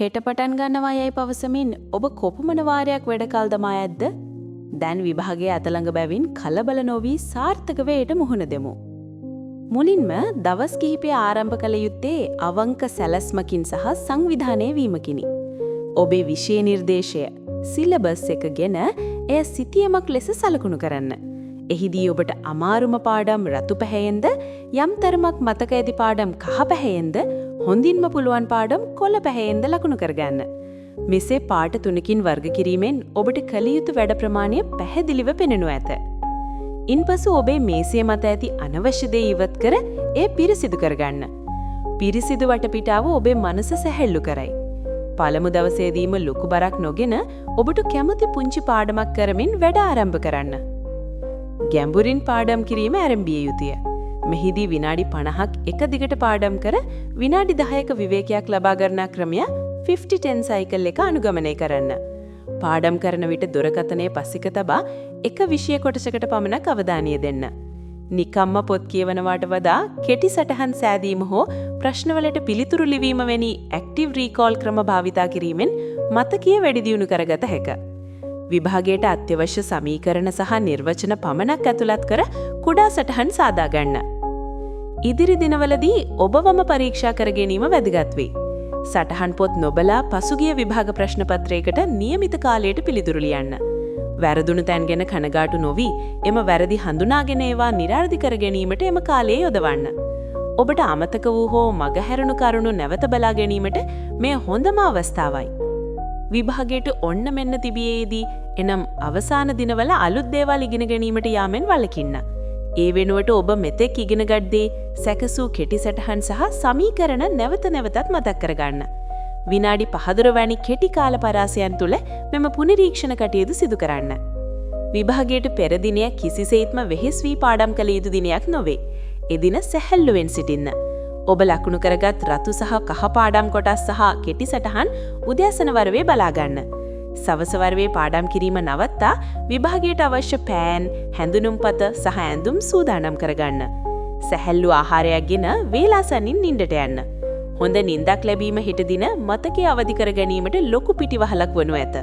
හෙට පටන් ගන්නවා යයි පවසමින් ඔබ කොපමණ වාරයක් වැඩ කල් දමා ඇද්ද? දැන් විභාගයේ අතළඟ බැවින් කලබල නොවී සාර්ථක වේට මුහුණ දෙමු. මුලින්ම දවස් කිහිපය ආරම්භ කළ යුත්තේ අවංක සැලැස්මකින් සහ සංවිධානය වීමකිනි. ඔබේ විෂය නිර්දේශය සිලබස් එක ගෙන එය සිතියමක් ලෙස සලකුණු කරන්න. එහිදී ඔබට අමාරුම පාඩම් රතු පැහැයෙන්ද යම් තරමක් මතක ඇති පාඩම් කහ පැහැයෙන්ද හොඳින්ම පුළුවන් පාඩම් කොළ පැහැයෙන්ද ලකුණු කරගන්න. මෙසේ පාට 3කින් වර්ග කිරීමෙන් ඔබට කළ යුතු වැඩ ප්‍රමාණය පැහැදිලිව පෙනෙනු ඇත. ඉන්පසු ඔබේ මේසය මත ඇති අනවශ්‍ය දේ ඉවත් කර ඒ පිරිසිදු කරගන්න. පිරිසිදු වටපිටාව ඔබේ මනස සැහැල්ලු කරයි. පළමු දවසේදීම ලොකු බරක් නොගෙන ඔබට කැමති පුංචි පාඩමක් කරමින් වැඩ ආරම්භ කරන්න. ගැඹුරින් පාඩම් කිරීම ආරම්භිය යුතුය. මෙහිදී විනාඩි 50ක් එක දිගට පාඩම් කර විනාඩි 10ක විවේකයක් ලබා ගන්න ක්‍රමය 50-10 සයිකල් එක අනුගමනය කරන්න. පාඩම් කරන විට දුරකථනයේ පස්සික තබා එක විෂය කොටසකට පමණක් අවධානය දෙන්න. නිකම්ම පොත් කියවනවාට වඩා කෙටි සටහන් සෑදීම හෝ ප්‍රශ්නවලට පිළිතුරු ලිවීම වැනි ඇක්ටිව් රීකෝල් ක්‍රම භාවිතා කිරීමෙන් මතකය වැඩි දියුණු කරගත හැකිය. විභාගයට අත්‍යවශ්‍ය සමීකරණ සහ නිර්වචන පමණක් ඇතුළත් කර කුඩා සටහන් සාදා ගන්න. ඉදිරි දිනවලදී ඔබවම පරීක්ෂා කර ගැනීම වැදගත් වේ. සටහන් පොත් නොබලා පසුගිය විභාග ප්‍රශ්න පත්‍රයකට નિયમિત කාලයට පිළිතුරු ලියන්න. වැරදුණු තැන් ගැන කනගාටු නොවි එම වැරදි හඳුනාගෙන ඒවා නිරාර්ධි කර ගැනීමට එම කාලය යොදවන්න. ඔබට අමතක වූ හෝ මගහැරුණු කරුණු නැවත බලා ගැනීමට මෙය හොඳම අවස්ථාවයි. විභාගයට ඔන්න මෙන්න තිබියේදී එනම් අවසාන දිනවල අලුත් දේවල් ඉගෙන ගැනීමට යාමෙන් වළකින්න. ඒ වෙනුවට ඔබ මෙතෙක් ඉගෙන ගත්තේ සැකසූ කෙටි සටහන් සහ සමීකරණ නැවත නැවතත් මතක් කරගන්න. විනාඩි 15 වැනි කෙටි කාල පරාසයන් තුල මෙම පුනරීක්ෂණ කටයුතු සිදු කරන්න. විභාගයට පෙර දිනය කිසිසේත්ම වෙහෙස් වී පාඩම් කළ යුතු දිනයක් නොවේ. එදින සැහැල්ලුවෙන් සිටින්න. ඔබ ලකුණු කරගත් රතු සහ කහ පාඩම් කොටස් සහ කෙටි සටහන් උදෑසන වරුවේ බලා ගන්න. සවස වරුවේ පාඩම් කිරීම නවත්තා විභාගයට අවශ්‍ය පෑන්, හැඳුනුම්පත සහ ඇඳුම් සූදානම් කරගන්න. සැහැල්ලු ආහාරයක් ගෙන වේලාසනින් නිින්දට යන්න. හොඳ නිින්දක් ලැබීම හෙට දින මතකය අවදි කර ගැනීමට ලොකු පිටිවහලක් වනු ඇත.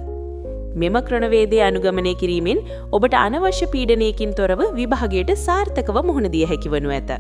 මෙම ක්‍රමවේදය අනුගමනය කිරීමෙන් ඔබට අනවශ්‍ය පීඩනයකින් තොරව විභාගයට සාර්ථකව මුහුණ දිය හැකි වනු ඇත.